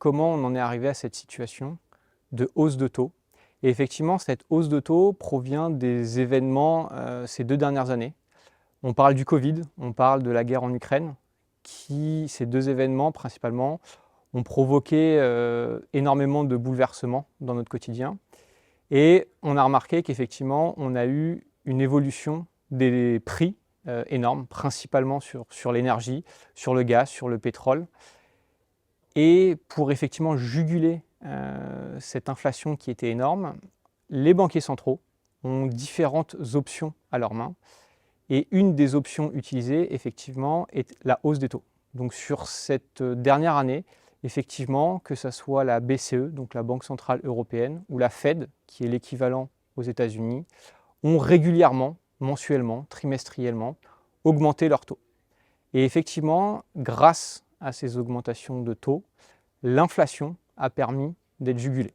comment on en est arrivé à cette situation de hausse de taux. Et effectivement, cette hausse de taux provient des événements ces 2 dernières années. On parle du Covid, on parle de la guerre en Ukraine, ces 2 événements principalement ont provoqué énormément de bouleversements dans notre quotidien. Et on a remarqué qu'effectivement, on a eu une évolution des prix énorme, principalement sur l'énergie, sur le gaz, sur le pétrole. Et pour effectivement juguler cette inflation qui était énorme, les banquiers centraux ont différentes options à leur main. Et une des options utilisées, effectivement, est la hausse des taux. Donc sur cette dernière année, effectivement, que ce soit la BCE, donc la Banque centrale européenne, ou la Fed, qui est l'équivalent aux États-Unis, ont régulièrement, mensuellement, trimestriellement, augmenté leurs taux. Et effectivement, grâce à ces augmentations de taux, l'inflation a permis d'être jugulée.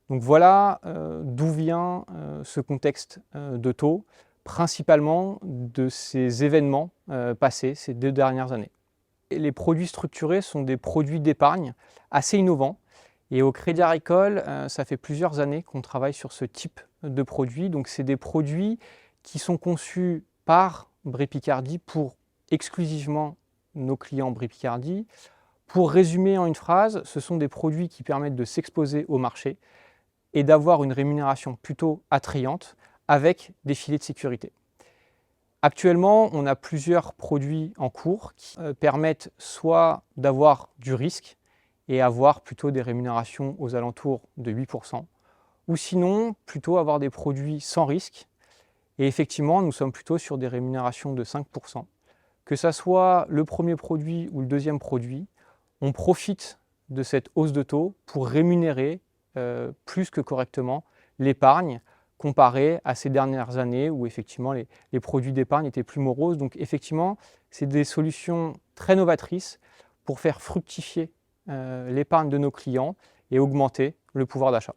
Donc voilà d'où vient ce contexte de taux, principalement de ces événements passés ces 2 dernières années. Et les produits structurés sont des produits d'épargne assez innovants. Et au Crédit Agricole, ça fait plusieurs années qu'on travaille sur ce type de produits. Donc c'est des produits qui sont conçus par Bré Picardie pour exclusivement nos clients Bré Picardie. Pour résumer en une phrase, ce sont des produits qui permettent de s'exposer au marché et d'avoir une rémunération plutôt attrayante avec des filets de sécurité. Actuellement, on a plusieurs produits en cours qui permettent soit d'avoir du risque et avoir plutôt des rémunérations aux alentours de 8%, ou sinon plutôt avoir des produits sans risque. Et effectivement, nous sommes plutôt sur des rémunérations de 5%. Que ce soit le premier produit ou le deuxième produit, on profite de cette hausse de taux pour rémunérer plus que correctement l'épargne comparé à ces dernières années où effectivement les produits d'épargne étaient plus moroses. Donc effectivement, c'est des solutions très novatrices pour faire fructifier l'épargne de nos clients et augmenter le pouvoir d'achat.